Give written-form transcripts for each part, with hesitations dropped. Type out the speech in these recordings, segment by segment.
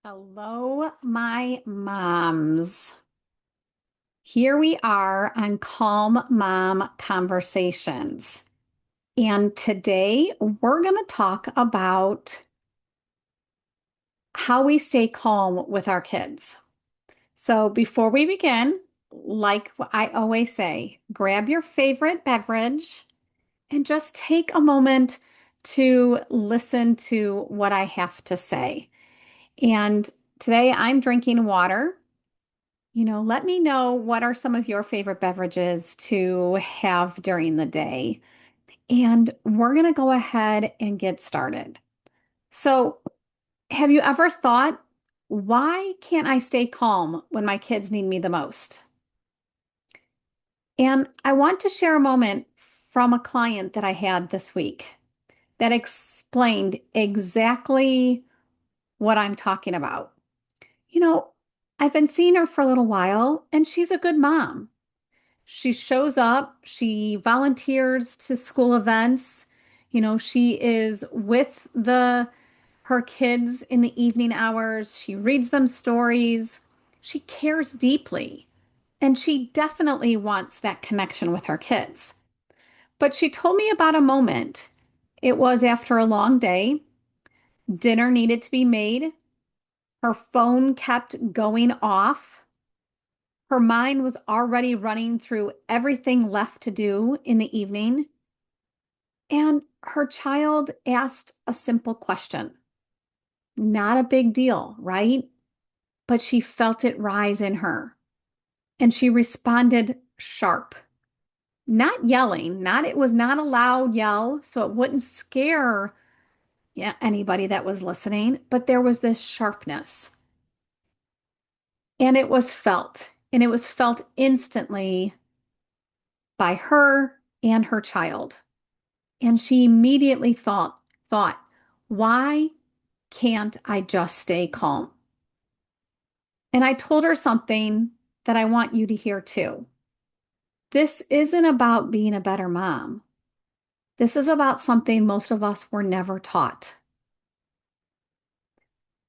Hello, my moms. Here we are on Calm Mom Conversations. And today we're going to talk about how we stay calm with our kids. So before we begin, like I always say, grab your favorite beverage and just take a moment to listen to what I have to say. And today I'm drinking water. Let me know what are some of your favorite beverages to have during the day. And we're going to go ahead and get started. So, have you ever thought, why can't I stay calm when my kids need me the most? And I want to share a moment from a client that I had this week that explained exactly what I'm talking about. You know, I've been seeing her for a little while, and she's a good mom. She shows up, she volunteers to school events. She is with the her kids in the evening hours. She reads them stories. She cares deeply, and she definitely wants that connection with her kids. But she told me about a moment. It was after a long day. Dinner needed to be made. Her phone kept going off. Her mind was already running through everything left to do in the evening, and her child asked a simple question. Not a big deal, right? But she felt it rise in her, and she responded sharp. Not yelling, not it was not a loud yell, so it wouldn't scare anybody that was listening, but there was this sharpness. And it was felt instantly by her and her child. And she immediately thought, why can't I just stay calm? And I told her something that I want you to hear too. This isn't about being a better mom. This is about something most of us were never taught.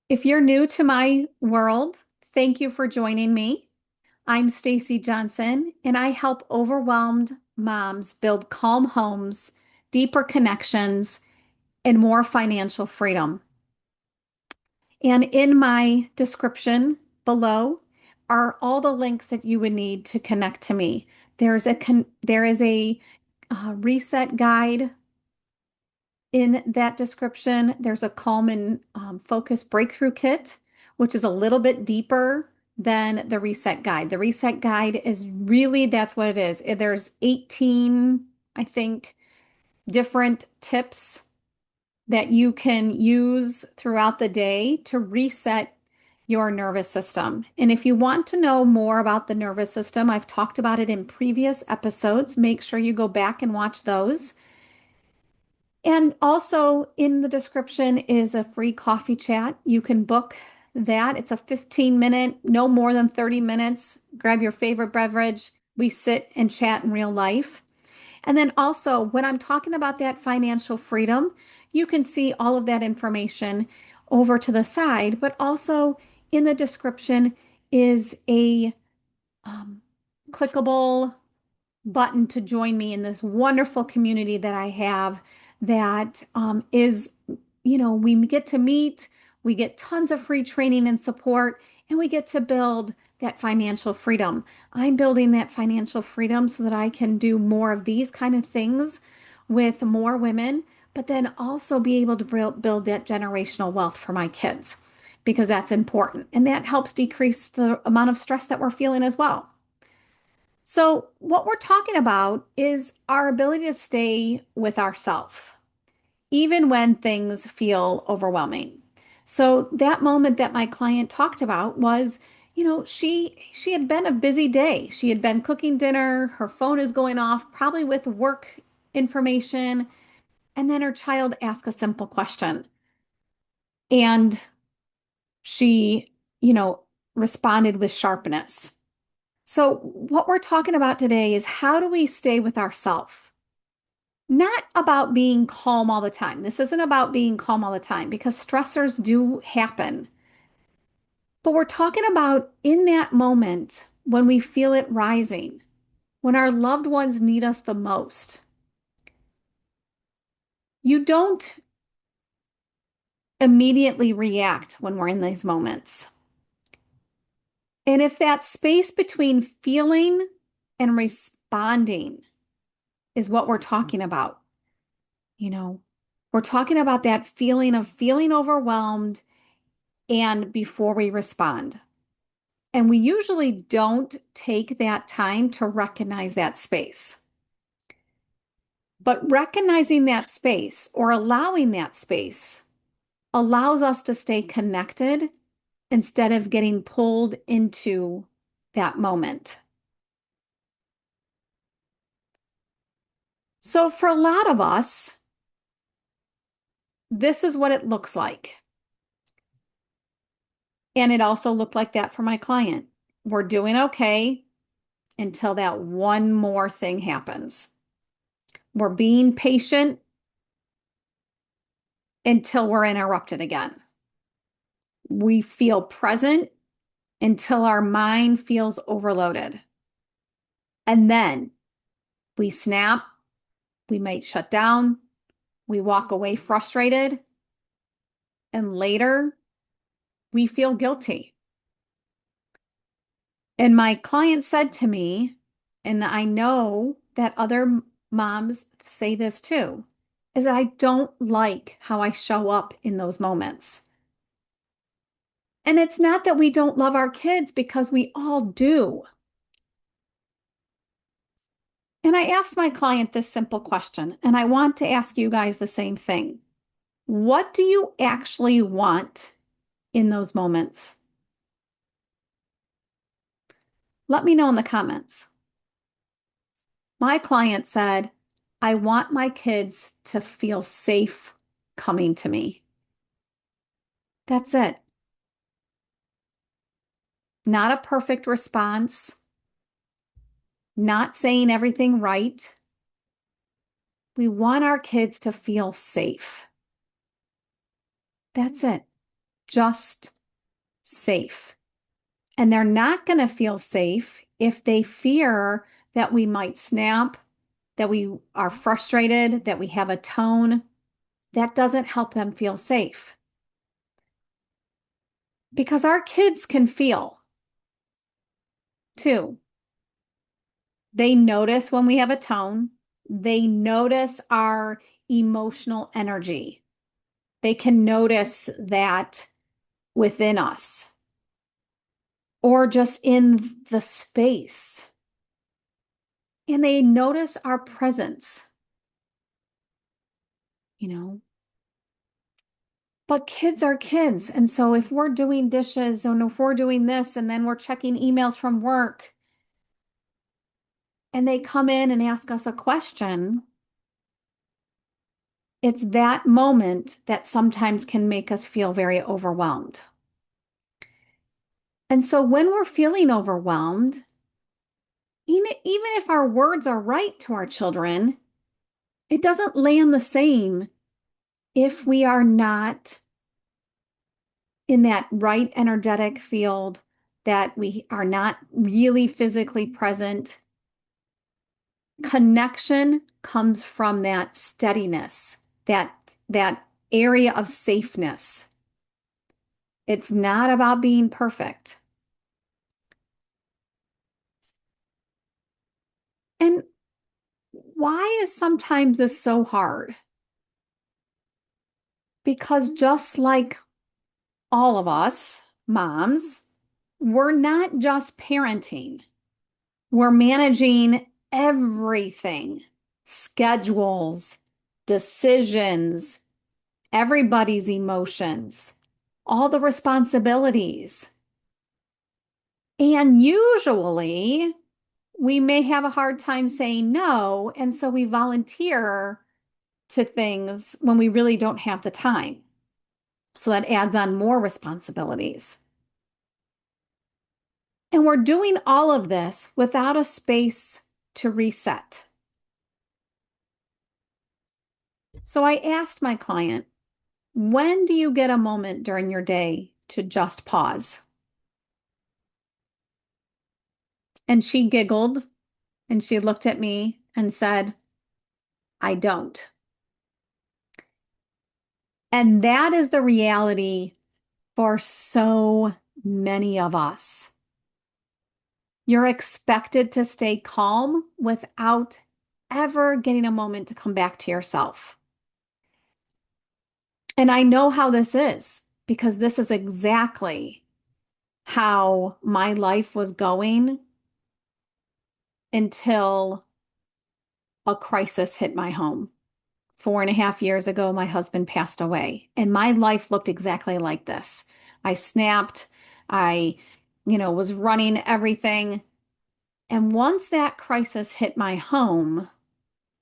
If you're new to my world, thank you for joining me. I'm Stacey Johnson, and I help overwhelmed moms build calm homes, deeper connections, and more financial freedom. And in my description below are all the links that you would need to connect to me. There is a reset guide in that description. There's a Calm and Focus Breakthrough Kit, which is a little bit deeper than the reset guide. The reset guide is really, that's what it is. There's 18, I think, different tips that you can use throughout the day to reset your nervous system. And if you want to know more about the nervous system, I've talked about it in previous episodes. Make sure you go back and watch those. And also in the description is a free coffee chat. You can book that. It's a 15-minute, no more than 30 minutes. Grab your favorite beverage. We sit and chat in real life. And then also, when I'm talking about that financial freedom, you can see all of that information over to the side, but also in the description is a um, clickable button to join me in this wonderful community that I have that we get to meet, we get tons of free training and support, and we get to build that financial freedom. I'm building that financial freedom so that I can do more of these kind of things with more women, but then also be able to build that generational wealth for my kids because that's important. And that helps decrease the amount of stress that we're feeling as well. So, what we're talking about is our ability to stay with ourselves, even when things feel overwhelming. So, that moment that my client talked about was, she had been a busy day. She had been cooking dinner, her phone is going off, probably with work information, and then her child asked a simple question. And she, responded with sharpness. So, what we're talking about today is how do we stay with ourselves? Not about being calm all the time. This isn't about being calm all the time because stressors do happen. But we're talking about in that moment when we feel it rising, when our loved ones need us the most. You don't immediately react when we're in these moments. And if that space between feeling and responding is what we're talking about, you know, we're talking about that feeling of feeling overwhelmed and before we respond. And we usually don't take that time to recognize that space. But recognizing that space or allowing that space allows us to stay connected instead of getting pulled into that moment. So, for a lot of us, this is what it looks like. And it also looked like that for my client. We're doing okay until that one more thing happens. We're being patient until we're interrupted again. We feel present until our mind feels overloaded. And then we snap, we might shut down, we walk away frustrated, and later we feel guilty. And my client said to me, and I know that other moms say this too, is that I don't like how I show up in those moments. And it's not that we don't love our kids because we all do. And I asked my client this simple question, and I want to ask you guys the same thing. What do you actually want in those moments? Let me know in the comments. My client said, I want my kids to feel safe coming to me. That's it. Not a perfect response, not saying everything right. We want our kids to feel safe. That's it. Just safe. And they're not going to feel safe if they fear that we might snap, that we are frustrated, that we have a tone. That doesn't help them feel safe. Because our kids can feel too. They notice when we have a tone, they notice our emotional energy. They can notice that within us or just in the space. And they notice our presence, you know. But kids are kids. And so if we're doing dishes and if we're doing this and then we're checking emails from work and they come in and ask us a question, it's that moment that sometimes can make us feel very overwhelmed. And so when we're feeling overwhelmed, even if our words are right to our children, it doesn't land the same if we are not in that right energetic field, that we are not really physically present. Connection comes from that steadiness, that area of safeness. It's not about being perfect. And why is sometimes this so hard? Because just like all of us, moms, we're not just parenting. We're managing everything, schedules, decisions, everybody's emotions, all the responsibilities. And usually we may have a hard time saying no, and so we volunteer to things when we really don't have the time. So that adds on more responsibilities. And we're doing all of this without a space to reset. So I asked my client, when do you get a moment during your day to just pause? And she giggled and she looked at me and said, I don't. And that is the reality for so many of us. You're expected to stay calm without ever getting a moment to come back to yourself. And I know how this is because this is exactly how my life was going until a crisis hit my home. 4.5 years ago, my husband passed away, and my life looked exactly like this. I snapped. I, was running everything. And once that crisis hit my home,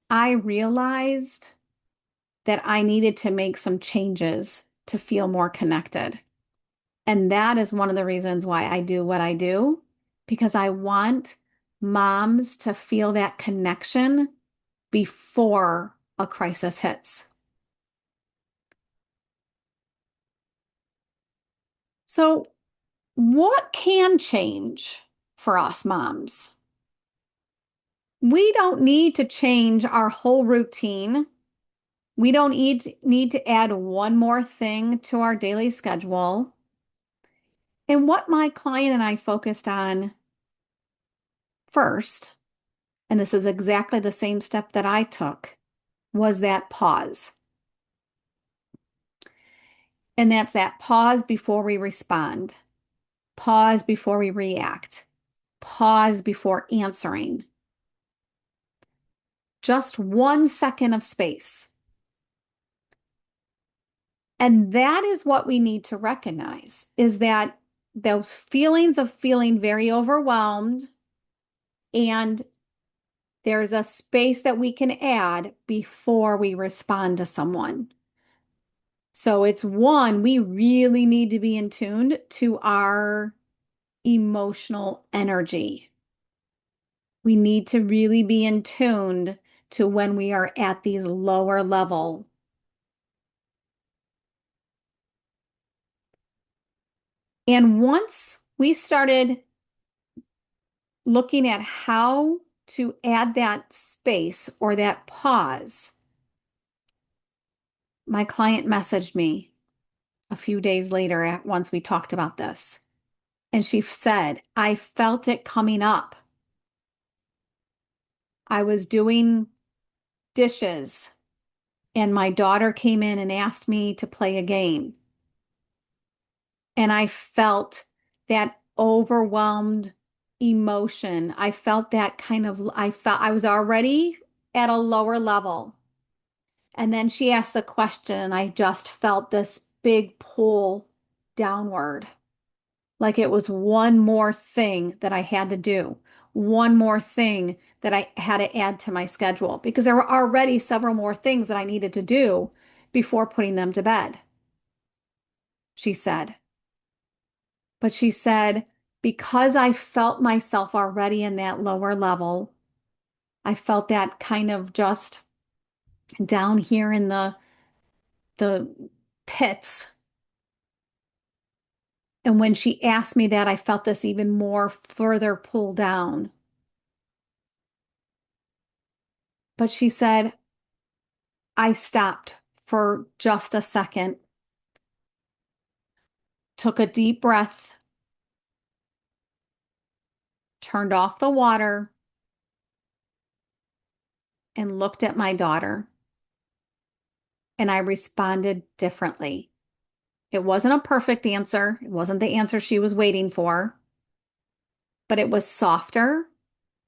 I realized that I needed to make some changes to feel more connected. And that is one of the reasons why I do what I do, because I want moms to feel that connection before a crisis hits. So, what can change for us moms? We don't need to change our whole routine. We don't need to add one more thing to our daily schedule. And what my client and I focused on first, and this is exactly the same step that I took, was that pause. And that's that pause before we respond, pause before we react, pause before answering. Just 1 second of space. And that is what we need to recognize, is that those feelings of feeling very overwhelmed, and there's a space that we can add before we respond to someone. So it's one, we really need to be in tune to our emotional energy. We need to really be in tune to when we are at these lower level. And once we started looking at how to add that space or that pause, my client messaged me a few days later once we talked about this. And she said, I felt it coming up. I was doing dishes and my daughter came in and asked me to play a game. And I felt that overwhelmed emotion. I felt that I felt I was already at a lower level. And then she asked the question, and I just felt this big pull downward. Like it was one more thing that I had to do, one more thing that I had to add to my schedule, because there were already several more things that I needed to do before putting them to bed, she said. But she said, because I felt myself already in that lower level, I felt that kind of just down here in the pits. And when she asked me that, I felt this even more further pull down. But she said, I stopped for just a second, took a deep breath, turned off the water, and looked at my daughter. And I responded differently. It wasn't a perfect answer. It wasn't the answer she was waiting for, but it was softer,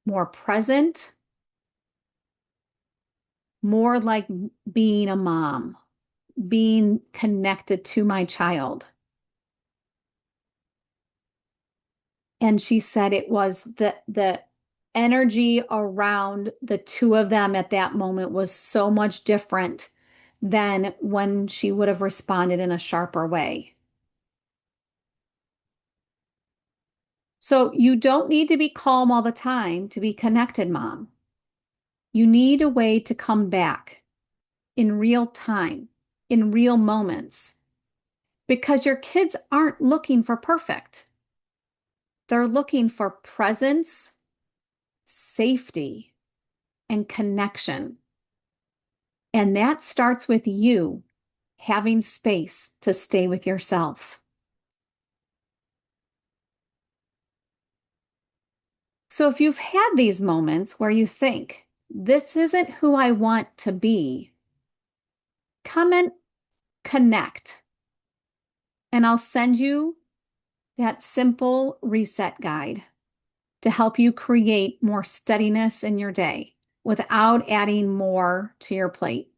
more present, more like being a mom, being connected to my child. And she said it was the energy around the two of them at that moment was so much different than when she would have responded in a sharper way. So you don't need to be calm all the time to be connected, mom. You need a way to come back in real time, in real moments, because your kids aren't looking for perfect. They're looking for presence safety, and connection. And that starts with you having space to stay with yourself. So if you've had these moments where you think, this isn't who I want to be, comment, connect, and I'll send you that simple reset guide to help you create more steadiness in your day without adding more to your plate.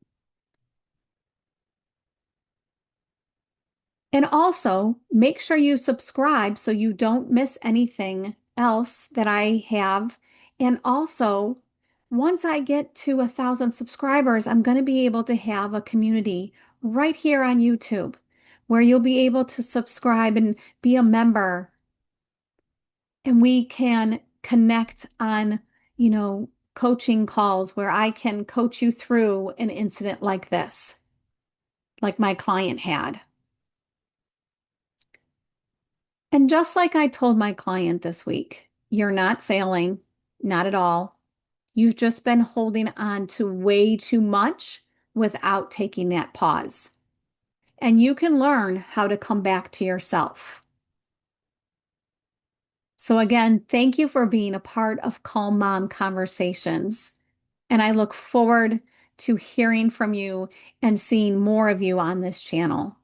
And also make sure you subscribe so you don't miss anything else that I have. And also, once I get to 1,000 subscribers, I'm going to be able to have a community right here on YouTube where you'll be able to subscribe and be a member. And we can connect on, coaching calls where I can coach you through an incident like this, like my client had. And just like I told my client this week, you're not failing, not at all. You've just been holding on to way too much without taking that pause. And you can learn how to come back to yourself. So, again, thank you for being a part of Calm Mom Conversations. And I look forward to hearing from you and seeing more of you on this channel.